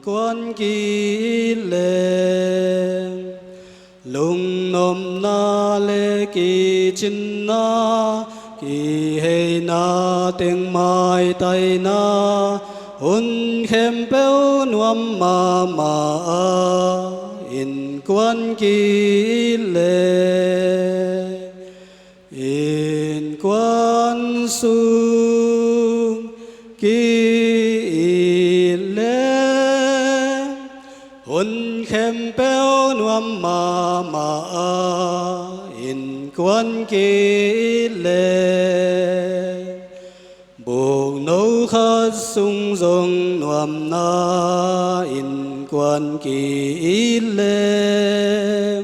quan kỳ lệ lung nom na lệ kỳ chín na kỳ hệ na tiếng mai tay na un khem béo nuam ma in quan kỳ lệ in quan sung kỳ lệ un khem béo nuam ma in quan kỳ lệ buông nấu khát sung rong nuam na in quan kỳ lệ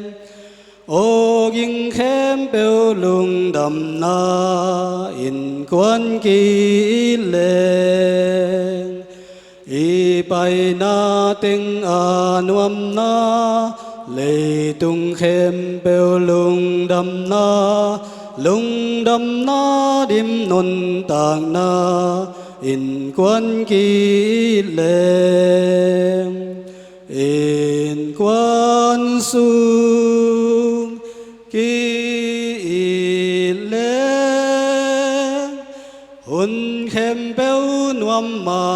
ô kinh khem béo lung đầm na in quan kỳ lệ y bay na tiếng nuam na lệ tung khem béo lung đầm na đêm non tàng na in quan kỳ lệ in quan sung kỳ lệ hun khem béo nuam ma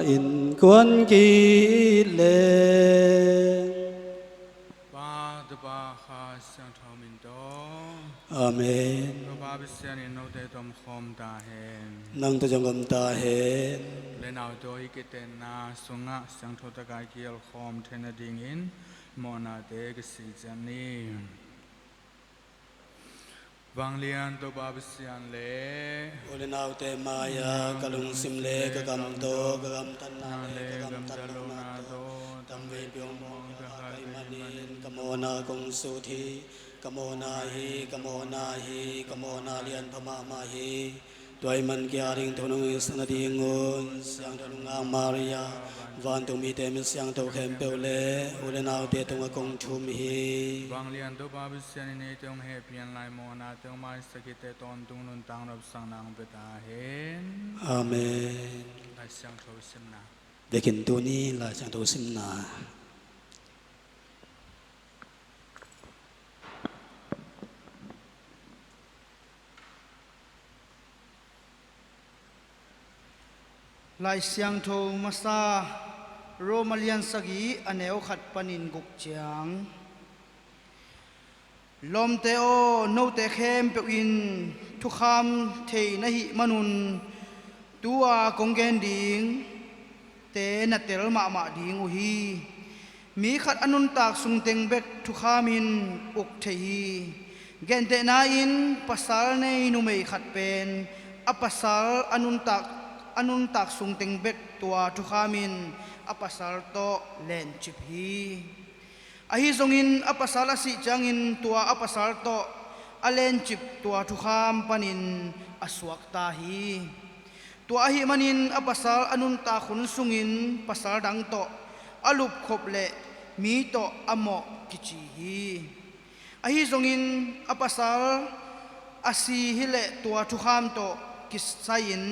in quan kỳ lệ Amen. Nang ta jong gam ta hen. Le nào tôi cái tên na sunga sang thô ta cái kia khom thế na ding in mona te cái sự chân ni. Vang lian to ba bisian le. Ole nào te maya kalung sim le ka gam to ka gam tan na le ka gam tan na to tam ve pyong mong ka kai manin ka mona kong su thi Kamo na lian pama mahi Tuai man kia ring thonung sana dingun Siang thonung ang Maria Van tung mi tem siang tau khem peu le Ule nao te tung akong chum hi Vang lian to ba bisian ni tong he pian lai mona tong mai sakit te ton tung nun tang rap sang nang beta hen Amen Lai siang thau sim na Dekin tu ni la siang tau sim na Lai siang tho masa Romalian sagi aneo khat panin guk chiang lom te o no te khem pe in thu kham thei na hi manun tua konggen ding te na tel ma ding u hi mi khat anun tak sung teng bek thu khamin uk thei gen te na in pasal nei nu mei khat pen apasal anun tak sung teng bek tua thu khamin apasal to len chip hi ahi zongin apasal asi changin tua apasal to alen chip tua thu kham panin aswak ta hi tua hi manin apasal anun ta khun sungin pasal dang to alup khop le mi to amo kichi hi ahi zongin apasal asi hi le tua thu kham to kisayin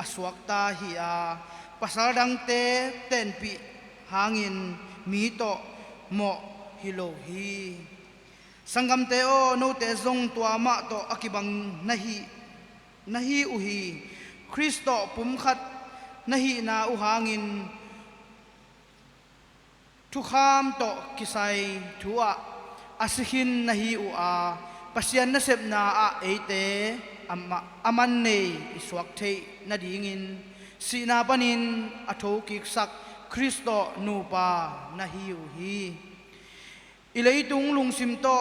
aswak ta hi a pasal dang te ten pi hangin mi to mo hilo hi sangam te o no te zong tua ma to akibang nahi uhi Kristo pum khat nahi na u hangin thu kham to kisai thua asihin nahi u a pasian na sep na a eite aman nei iswak thei na dingin sina panin atho ki sak Kristo nupa nahi u hi ileitung lungsim to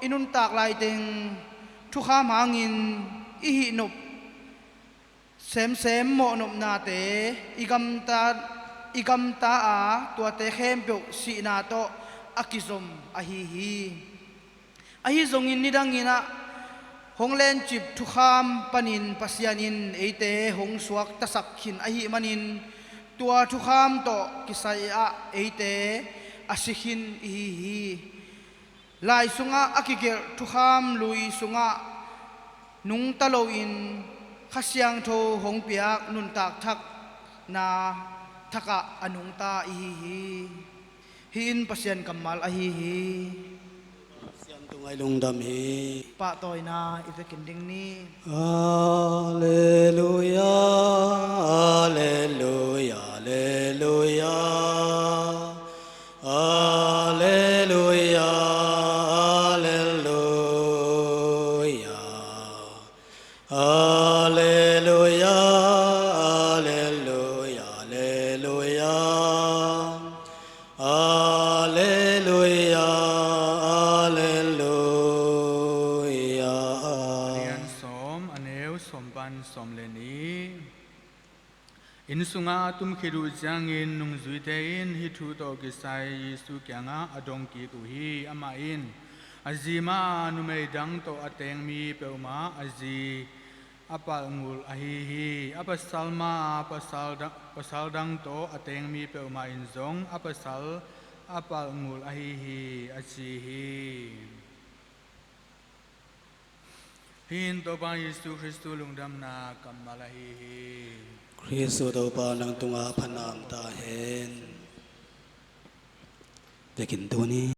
inun tak lai teng thu kham hangin i hi nop sem mo nop na te igam ta a tua te khem pe si na to akizom ahi zongin nidangina honglen chip thu kham panin pasianin eite hong suak tasak khin ahi manin tua thu kham to kisai a eite asikhin hi lai sunga akigel thu kham lui sunga nung talo in khasyang tho hong piak nun tak thak na thaka anung ta i hi hin pasien kamal a hi siam tungai lungdam hi pa toy na ivekin ding ni Alleluia, Alleluia, Alleluia, Alleluia, Alleluia, Alleluia, Alleluia, Alleluia, Alleluia, Alleluia. เรียนสมอเนวสมปันสมเลนีอินสุงาตุมคิรุจังอินนุงจุยเตอินฮิทูโตกิไซยิสุแกงาอดงกีกุฮีอามาอินอาจีมานุเมดังโตอเตงมีเปวมาอาจีอปางูลอหิฮีอปสัลมาปสัลดังโตอเตงมีเปวมาอินซงอปสัลอปางูลอหิฮีอาจีฮี Hinto pa Yesu Kristo lungdam na kamalahihi. คริสต์ตัวปานังตุงอาพนามตาเห็นเด็กินตัวนี้